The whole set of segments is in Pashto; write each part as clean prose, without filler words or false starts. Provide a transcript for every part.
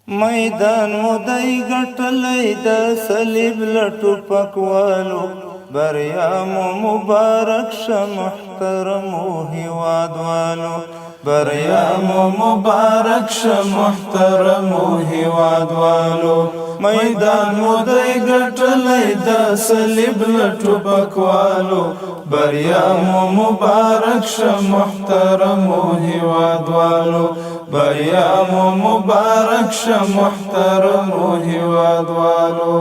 میدان مودای ګټلی د صلیب له ټوپکوالو بریا مو مبارک شه محترمو هیوادوالو بریا مو مبارک شه محترمو هیوادوالو میدان مودای ګټلی د صلیب له ټوپکوالو بریا مو مبارک شه محترمو هیوادوالو بریا مو مبارک شه محترمو هیوادوالو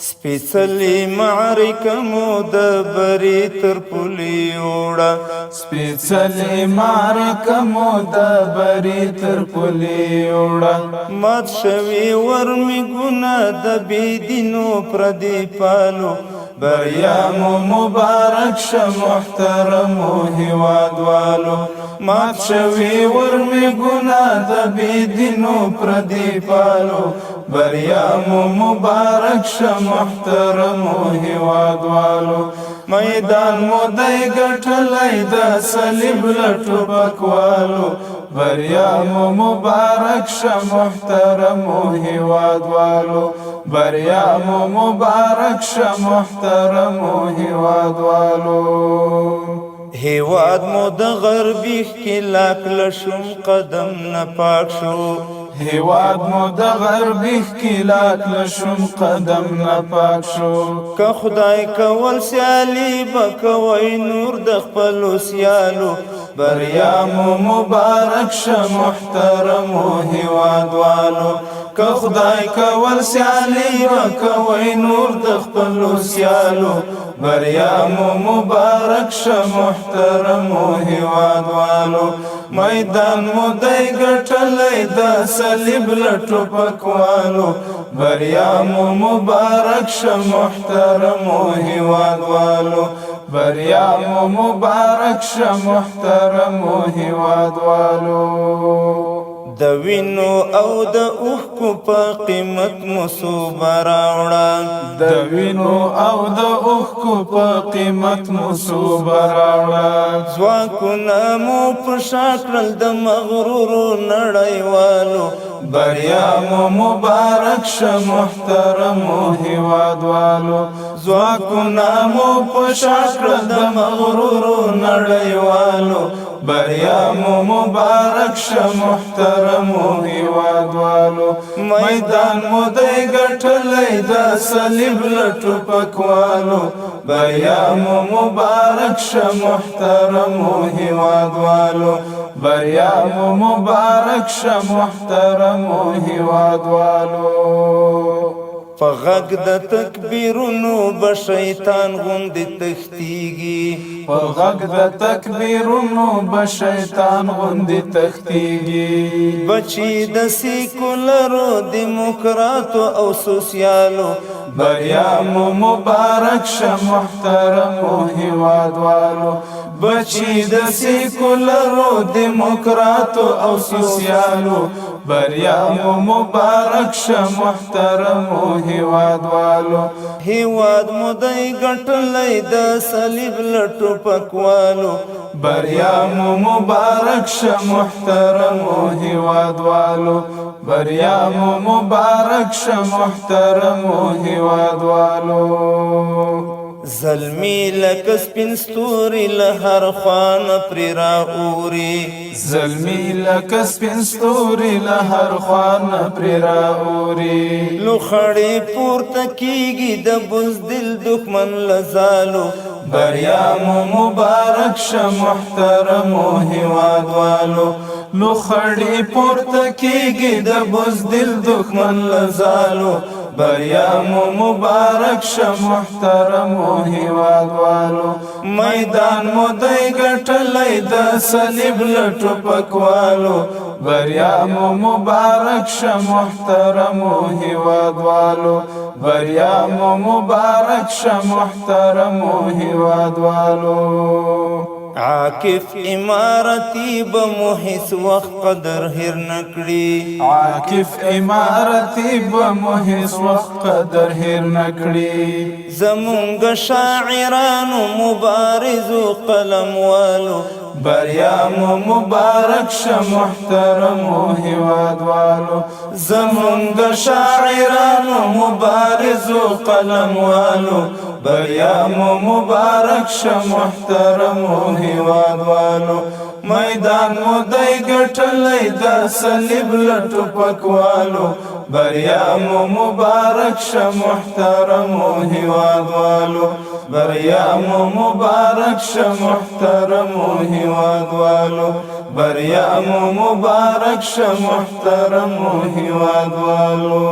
سپیڅلې معرکه مو د بري تر پولې وړه سپیڅلې معرکه مو د بري تر پولې وړه مات شوي ورمېږونه د بېدینو پردي پالو بریا مو مبارک شه محترمو هیوادوالو مات شوي ورمېږونه د بېدینو پردي پالو بریا مو مبارک شه محترمو هیوادوالو میدان مو دی ګټلی د صلیب له ټوپکوالو بریا مو مبارک شه محترمو هیوادوالو بریا مو مبارک شه محترمو هیوادوالو هیواد مو د غربي ښکېلا کلشم قدم نه پاک شو هیواد مو د غربي ښکېلا کلشم قدم نه پاک شو که خدای کول سیالي به کوئ نور د خپلو سیالو بریا مو مبارک شه محترمو هیوادوالو که خدای کول سیالي به کوئ نور د خپلو سیالو بریا مو مبارک شه محترمو هیوادوالو میدان مو دی ګټلی د صلیب له ټوپکوالو بریا مو مبارک شه محترمو هیوادوالو بریا مو مبارک شه محترمو هیوادوالو د وینو او د اوښکو په قیمت مو صوبه راوړه د وینو او د اوښکو په قیمت مو صوبه راوړه ځواکونه مو په شا کړل د مغرورو نړیوالو بریا مو مبارک شه محترمو هیوادوالو ځواکونه مو په شا کړل د مغرورو نړیوالو بریا مو مبارک شه محترمو هیوادوالو میدان مو دی ګټلی د صلیب له ټوپکوالو بریا مو مبارک شه محترمو هیوادوالو بریا مو مبارک شه محترمو هیوادوالو په غږ د تکبیرونو به شیطان غوندې تښتیږي په غږ د تکبیرونو به شیطان غوندې تښتیږي بچي د سیکولرو دیموکراتو او سوسیالو بریا مو مبارک شه محترمو هیوادوالو بچي د سیکولرو دیموکراتو او سوسیالو بریا مو مبارک شه محترمو هیوادوالو هیواد مو دی ګټلی د صلیب له ټوپکوالو بریا مو مبارک شه محترمو هیوادوالو بریا مو مبارک شه محترمو هیوادوالو زلمی لکه سپین ستوري له هر خوا نه پرې رااوري زلمی لکه سپین ستوري له هر خوا نه پرې رااوري لوخړې پورته کیږي د بزدل دښمن له ځالو بریا مو مبارک شه محترمو هیوادوالو لوخړې پورته کیږي د بزدل دښمن له ځالو بریا مو مبارک شه محترمو هیوادوالو میدان مو دی ګټلی د صلیب له ټوپکوالو بریا مو مبارک شه محترمو هیوادوالو بریا مو مبارک شه محترمو هیوادوالو عاکف امارتی به مو هیڅ وخت قدر هیر نکړي عاکف امارتی به مو هیڅ وخت قدر هیر نکړي زمونږ شاعرانو مبارزو قلموالو بریا مو مبارک شه محترمو هیوادوالو زمونږ شاعرانو مبارزو قلموالو بریا مو مبارک شه محترمو هیوادوالو میدان مو دی ګټلی د صلیب له ټوپکوالو بریا مو مبارک شه محترمو هیوادوالو بریا مو مبارک شه محترمو هیوادوالو بریا مو مبارک شه محترمو هیوادوالو